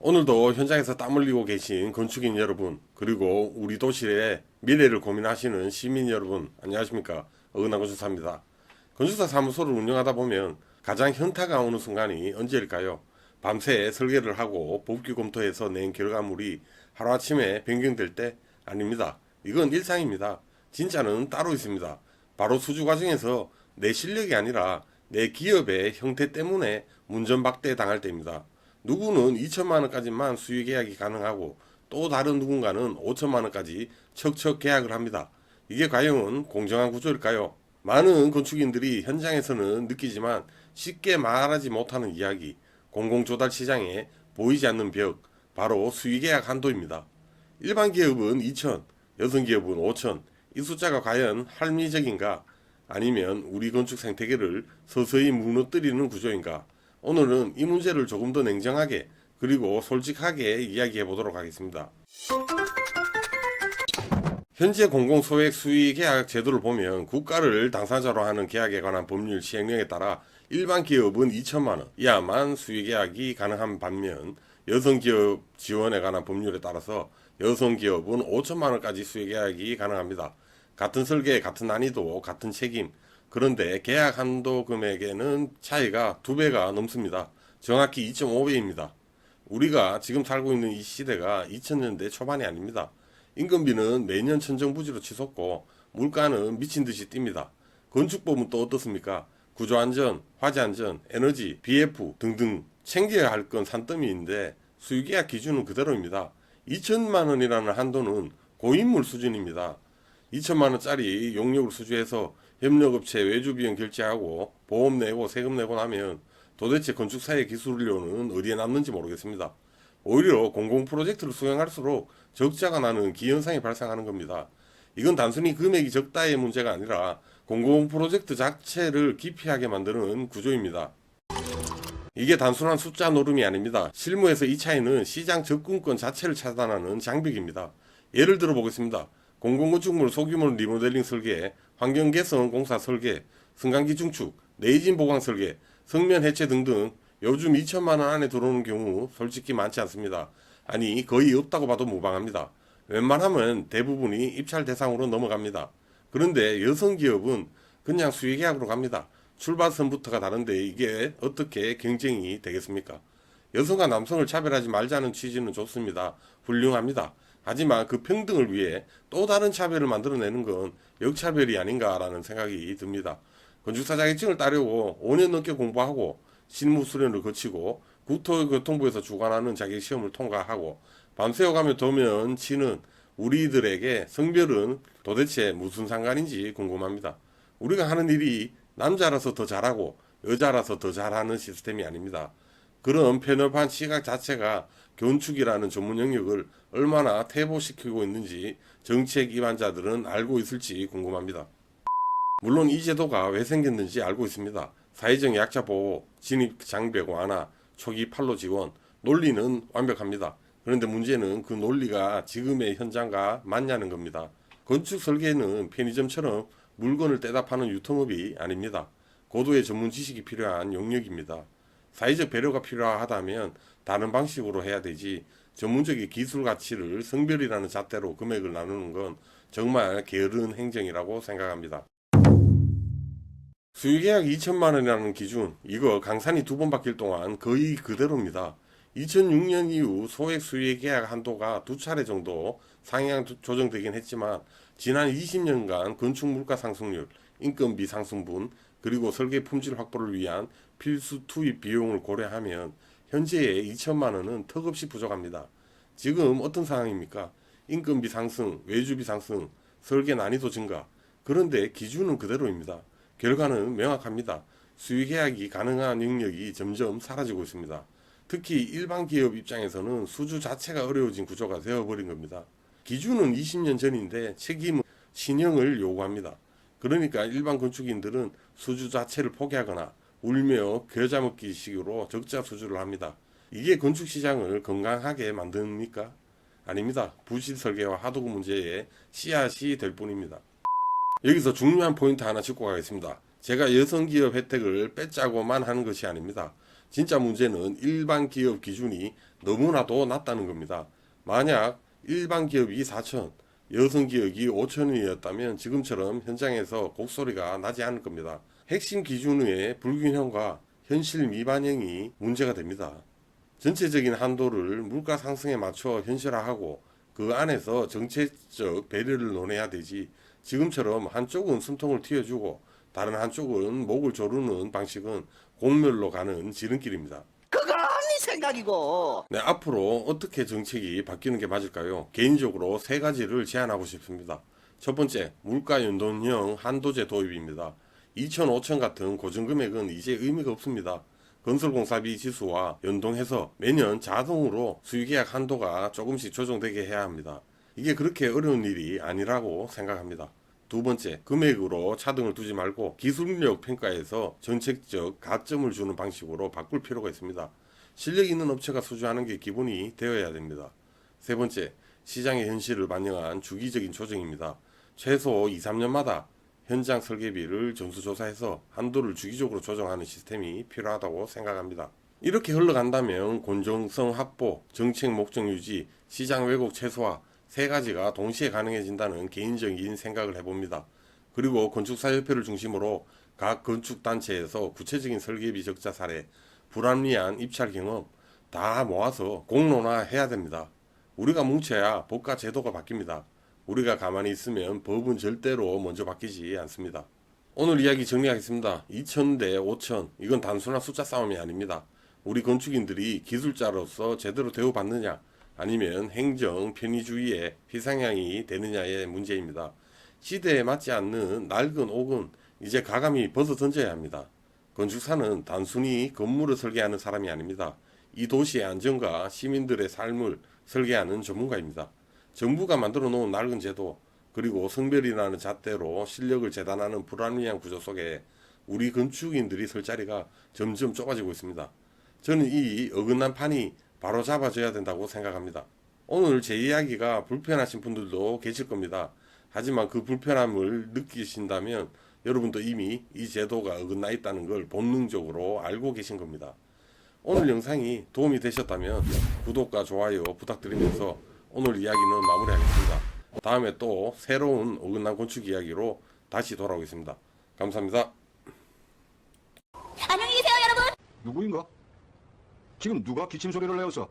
오늘도 현장에서 땀 흘리고 계신 건축인 여러분, 그리고 우리 도시의 미래를 고민하시는 시민 여러분, 안녕하십니까? 어긋난 건축사입니다. 건축사 사무소를 운영하다 보면 가장 현타가 오는 순간이 언제일까요? 밤새 설계를 하고 법규 검토해서 낸 결과물이 하루아침에 변경될 때? 아닙니다. 이건 일상입니다. 진짜는 따로 있습니다. 바로 수주 과정에서 내 실력이 아니라 내 기업의 형태 때문에 문전박대 당할 때입니다. 누구는 2천만 원까지만 수익 계약이 가능하고 또 다른 누군가는 5천만 원까지 척척 계약을 합니다. 이게 과연 공정한 구조일까요? 많은 건축인들이 현장에서는 느끼지만 쉽게 말하지 못하는 이야기, 공공조달 시장에 보이지 않는 벽, 바로 수익 계약 한도입니다. 일반 기업은 2천, 여성 기업은 5천, 이 숫자가 과연 합리적인가? 아니면 우리 건축 생태계를 서서히 무너뜨리는 구조인가? 오늘은 이 문제를 조금 더 냉정하게 그리고 솔직하게 이야기해 보도록 하겠습니다. 현재 공공소액 수의 계약 제도를 보면 국가를 당사자로 하는 계약에 관한 법률 시행령에 따라 일반 기업은 2천만 원 이하만 수의 계약이 가능한 반면 여성기업 지원에 관한 법률에 따라서 여성기업은 5천만 원까지 수의 계약이 가능합니다. 같은 설계, 같은 난이도, 같은 책임. 그런데 계약 한도 금액에는 차이가 2배가 넘습니다. 정확히 2.5배입니다. 우리가 지금 살고 있는 이 시대가 2000년대 초반이 아닙니다. 인건비는 매년 천정부지로 치솟고 물가는 미친 듯이 뜁니다. 건축법은 또 어떻습니까? 구조안전, 화재안전, 에너지, BF 등등 챙겨야 할 건 산더미인데 수의계약 기준은 그대로입니다. 2천만 원이라는 한도는 고인물 수준입니다. 2천만 원짜리 용역을 수주해서 협력업체 외주비용 결제하고 보험 내고 세금 내고 나면 도대체 건축사의 기술료는 어디에 남는지 모르겠습니다. 오히려 공공 프로젝트를 수행할수록 적자가 나는 기현상이 발생하는 겁니다. 이건 단순히 금액이 적다의 문제가 아니라 공공 프로젝트 자체를 기피하게 만드는 구조입니다. 이게 단순한 숫자 노름이 아닙니다. 실무에서 이 차이는 시장 접근권 자체를 차단하는 장벽입니다. 예를 들어 보겠습니다. 공공건축물 소규모 리모델링 설계, 환경개선 공사 설계, 승강기 중축, 내진 보강 설계, 성면 해체 등등 요즘 2천만 원 안에 들어오는 경우 솔직히 많지 않습니다. 아니 거의 없다고 봐도 무방합니다. 웬만하면 대부분이 입찰 대상으로 넘어갑니다. 그런데 여성기업은 그냥 수의계약으로 갑니다. 출발선부터가 다른데 이게 어떻게 경쟁이 되겠습니까? 여성과 남성을 차별하지 말자는 취지는 좋습니다. 훌륭합니다. 하지만 그 평등을 위해 또 다른 차별을 만들어내는 건 역차별이 아닌가라는 생각이 듭니다. 건축사 자격증을 따려고 5년 넘게 공부하고 실무 수련을 거치고 국토교통부에서 주관하는 자격시험을 통과하고 밤새워가며 도면 치는 우리들에게 성별은 도대체 무슨 상관인지 궁금합니다. 우리가 하는 일이 남자라서 더 잘하고 여자라서 더 잘하는 시스템이 아닙니다. 그런 편협한 시각 자체가 건축이라는 전문 영역을 얼마나 퇴보시키고 있는지 정책 입안자들은 알고 있을지 궁금합니다. 물론 이 제도가 왜 생겼는지 알고 있습니다. 사회적 약자 보호, 진입 장벽 완화, 초기 판로 지원, 논리는 완벽합니다. 그런데 문제는 그 논리가 지금의 현장과 맞냐는 겁니다. 건축 설계는 편의점처럼 물건을 떼다 파는 유통업이 아닙니다. 고도의 전문 지식이 필요한 영역입니다. 사회적 배려가 필요하다면 다른 방식으로 해야 되지 전문적인 기술 가치를 성별이라는 잣대로 금액을 나누는 건 정말 게으른 행정이라고 생각합니다. 수의계약 2천만 원이라는 기준, 이거 강산이 2번 바뀔 동안 거의 그대로입니다. 2006년 이후 소액 수의계약 한도가 2차례 정도 상향 조정되긴 했지만 지난 20년간 건축 물가 상승률, 인건비 상승분, 그리고 설계 품질 확보를 위한 필수 투입 비용을 고려하면 현재의 2천만 원은 턱없이 부족합니다. 지금 어떤 상황입니까? 인건비 상승, 외주비 상승, 설계 난이도 증가. 그런데 기준은 그대로입니다. 결과는 명확합니다. 수의계약이 가능한 영역이 점점 사라지고 있습니다. 특히 일반 기업 입장에서는 수주 자체가 어려워진 구조가 되어버린 겁니다. 기준은 20년 전인데 책임은 신형을 요구합니다. 그러니까 일반 건축인들은 수주 자체를 포기하거나 울며 겨자 먹기 식으로 적자 수주를 합니다. 이게 건축 시장을 건강하게 만듭니까? 아닙니다. 부실 설계와 하도급 문제의 씨앗이 될 뿐입니다. 여기서 중요한 포인트 하나 짚고 가겠습니다. 제가 여성기업 혜택을 뺏자고만 하는 것이 아닙니다. 진짜 문제는 일반 기업 기준이 너무나도 낮다는 겁니다. 만약 일반 기업이 4천, 여성 기업이 5천원이었다면 지금처럼 현장에서 곡소리가 나지 않을 겁니다. 핵심 기준의 불균형과 현실 미반영이 문제가 됩니다. 전체적인 한도를 물가 상승에 맞춰 현실화하고 그 안에서 정책적 배려를 논해야 되지, 지금처럼 한쪽은 숨통을 틔워주고 다른 한쪽은 목을 조르는 방식은 공멸로 가는 지름길입니다. 그건 네 생각이고. 네, 앞으로 어떻게 정책이 바뀌는 게 맞을까요? 개인적으로 세 가지를 제안하고 싶습니다. 첫 번째, 물가 연동형 한도제 도입입니다. 2천, 5천 같은 고정금액은 이제 의미가 없습니다. 건설공사비 지수와 연동해서 매년 자동으로 수익계약 한도가 조금씩 조정되게 해야 합니다. 이게 그렇게 어려운 일이 아니라고 생각합니다. 두 번째, 금액으로 차등을 두지 말고 기술력 평가에서 정책적 가점을 주는 방식으로 바꿀 필요가 있습니다. 실력 있는 업체가 수주하는 게 기본이 되어야 됩니다. 세 번째, 시장의 현실을 반영한 주기적인 조정입니다. 최소 2, 3년마다 현장 설계비를 전수조사해서 한도를 주기적으로 조정하는 시스템이 필요하다고 생각합니다. 이렇게 흘러간다면 공정성 확보, 정책 목적 유지, 시장 왜곡 최소화 세 가지가 동시에 가능해진다는 개인적인 생각을 해봅니다. 그리고 건축사협회를 중심으로 각 건축단체에서 구체적인 설계비 적자 사례, 불합리한 입찰 경험 다 모아서 공론화해야 됩니다. 우리가 뭉쳐야 법과 제도가 바뀝니다. 우리가 가만히 있으면 법은 절대로 먼저 바뀌지 않습니다. 오늘 이야기 정리하겠습니다. 2000대 5000 이건 단순한 숫자 싸움이 아닙니다. 우리 건축인들이 기술자로서 제대로 대우받느냐 아니면 행정 편의주의의 희생양이 되느냐의 문제입니다. 시대에 맞지 않는 낡은 옥은 이제 가감히 벗어 던져야 합니다. 건축사는 단순히 건물을 설계하는 사람이 아닙니다. 이 도시의 안전과 시민들의 삶을 설계하는 전문가입니다. 정부가 만들어 놓은 낡은 제도, 그리고 성별이라는 잣대로 실력을 재단하는 불합리한 구조 속에 우리 건축인들이 설 자리가 점점 좁아지고 있습니다. 저는 이 어긋난 판이 바로 잡아져야 된다고 생각합니다. 오늘 제 이야기가 불편하신 분들도 계실 겁니다. 하지만 그 불편함을 느끼신다면 여러분도 이미 이 제도가 어긋나 있다는 걸 본능적으로 알고 계신 겁니다. 오늘 영상이 도움이 되셨다면 구독과 좋아요 부탁드리면서 오늘 이야기는 마무리하겠습니다. 다음에 또 새로운 어긋난 건축 이야기로 다시 돌아오겠습니다. 감사합니다. 안녕히 계세요, 여러분. 누구인가? 지금 누가 기침 소리를 내어서